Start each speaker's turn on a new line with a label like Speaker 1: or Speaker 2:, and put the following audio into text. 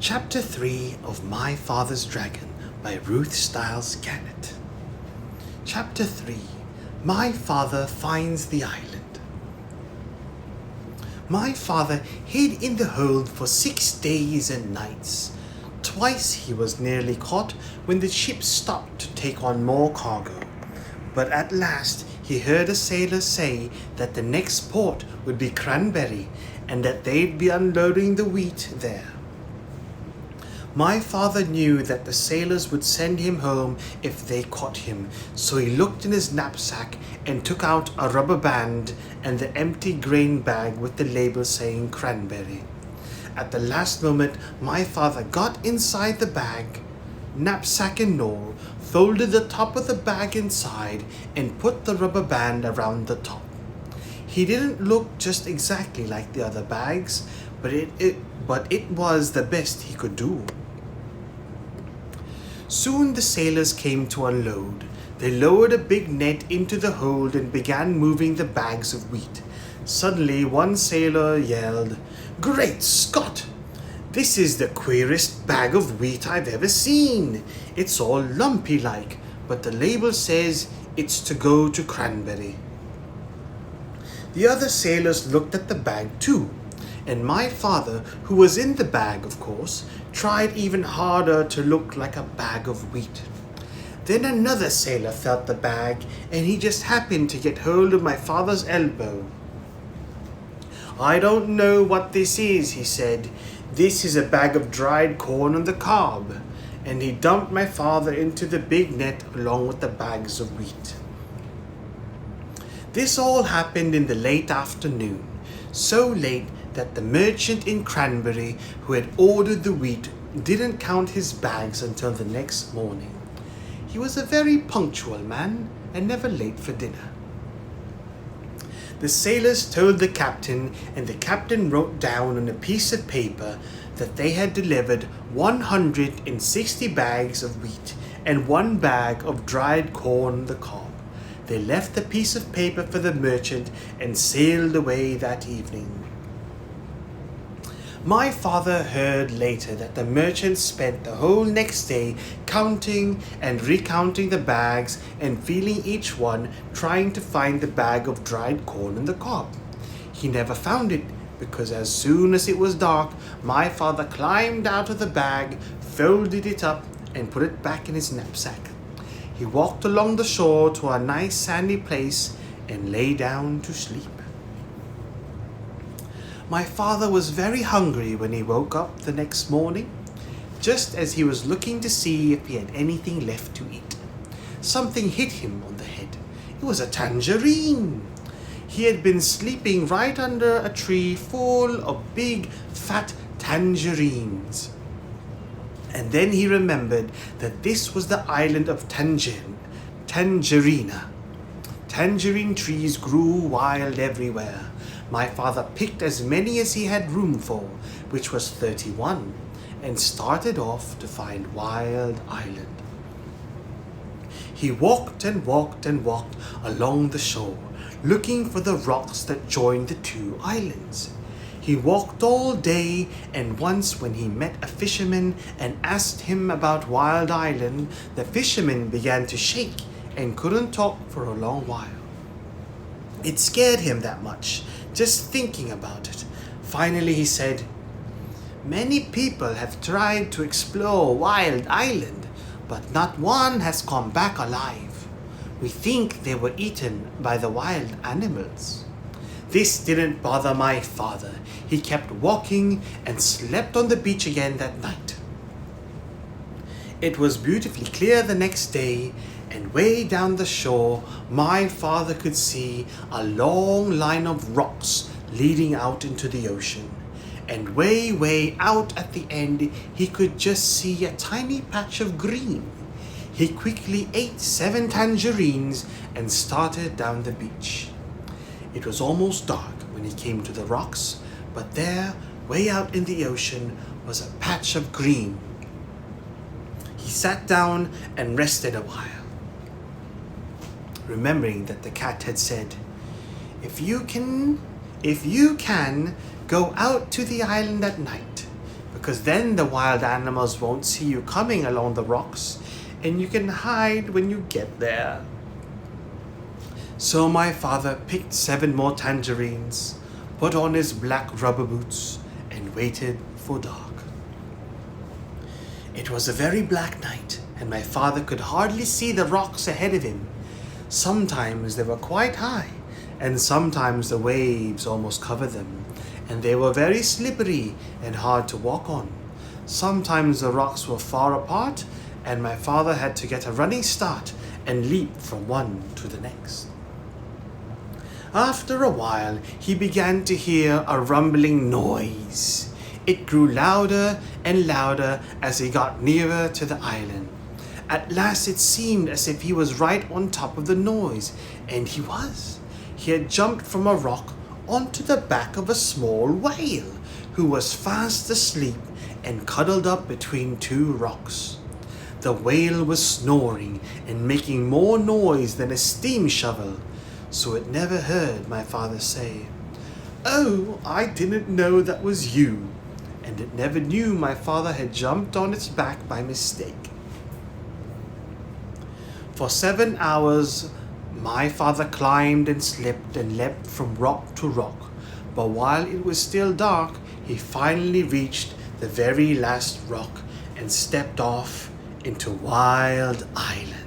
Speaker 1: Chapter 3 of My Father's Dragon by Ruth Stiles Gannett. Chapter 3. My Father Finds the Island. My father hid in the hold for 6 days and nights. Twice he was nearly caught when the ship stopped to take on more cargo. But at last he heard a sailor say that the next port would be Cranberry and that they'd be unloading the wheat there. My father knew that the sailors would send him home if they caught him, so he looked in his knapsack and took out a rubber band and the empty grain bag with the label saying Cranberry. At the last moment, my father got inside the bag, knapsack and all, folded the top of the bag inside and put the rubber band around the top. He didn't look just exactly like the other bags, but it was the best he could do. Soon the sailors came to unload. They lowered a big net into the hold and began moving the bags of wheat. Suddenly one sailor yelled, "Great Scott! This is the queerest bag of wheat I've ever seen. It's all lumpy like, but the label says it's to go to Cranberry." The other sailors looked at the bag too, and my father, who was in the bag of course, tried even harder to look like a bag of wheat. Then another sailor felt the bag, and he just happened to get hold of my father's elbow. "I don't know what this is," he said. "This is a bag of dried corn on the cob." And he dumped my father into the big net along with the bags of wheat. This all happened in the late afternoon, so late that the merchant in Cranberry who had ordered the wheat didn't count his bags until the next morning. He was a very punctual man and never late for dinner. The sailors told the captain, and the captain wrote down on a piece of paper that they had delivered 160 bags of wheat and 1 bag of dried corn on the cob. They left the piece of paper for the merchant and sailed away that evening. My father heard later that the merchant spent the whole next day counting and recounting the bags and feeling each one, trying to find the bag of dried corn on the cob. He never found it, because as soon as it was dark, my father climbed out of the bag, folded it up, and put it back in his knapsack. He walked along the shore to a nice sandy place and lay down to sleep. My father was very hungry when he woke up the next morning, just as he was looking to see if he had anything left to eat. Something hit him on the head. It was a tangerine. He had been sleeping right under a tree full of big, fat tangerines. And then he remembered that this was the island of Tangerina. Tangerine trees grew wild everywhere. My father picked as many as he had room for, which was 31, and started off to find Wild Island. He walked and walked and walked along the shore, looking for the rocks that joined the 2 islands. He walked all day, and once when he met a fisherman and asked him about Wild Island, the fisherman began to shake and couldn't talk for a long while. It scared him that much, just thinking about it. Finally he said, "Many people have tried to explore Wild Island, but not one has come back alive. We think they were eaten by the wild animals." This didn't bother my father. He kept walking and slept on the beach again that night. It was beautifully clear the next day, and way down the shore, my father could see a long line of rocks leading out into the ocean. And way out at the end, he could just see a tiny patch of green. He quickly ate 7 tangerines and started down the beach. It was almost dark when he came to the rocks, but there, way out in the ocean, was a patch of green. He sat down and rested a while, remembering that the cat had said, if you can go out to the island at night, because then the wild animals won't see you coming along the rocks, and you can hide when you get there. So my father picked 7 more tangerines, put on his black rubber boots, and waited for dark. It was a very black night, and my father could hardly see the rocks ahead of him. Sometimes they were quite high, and sometimes the waves almost covered them, and they were very slippery and hard to walk on. Sometimes the rocks were far apart, and my father had to get a running start and leap from one to the next. After a while, he began to hear a rumbling noise. It grew louder and louder as he got nearer to the island. At last it seemed as if he was right on top of the noise, and he was. He had jumped from a rock onto the back of a small whale, who was fast asleep and cuddled up between 2 rocks. The whale was snoring and making more noise than a steam shovel, so it never heard my father say, "Oh, I didn't know that was you," and it never knew my father had jumped on its back by mistake. For 7 hours, my father climbed and slipped and leapt from rock to rock, but while it was still dark, he finally reached the very last rock and stepped off into Wild Island.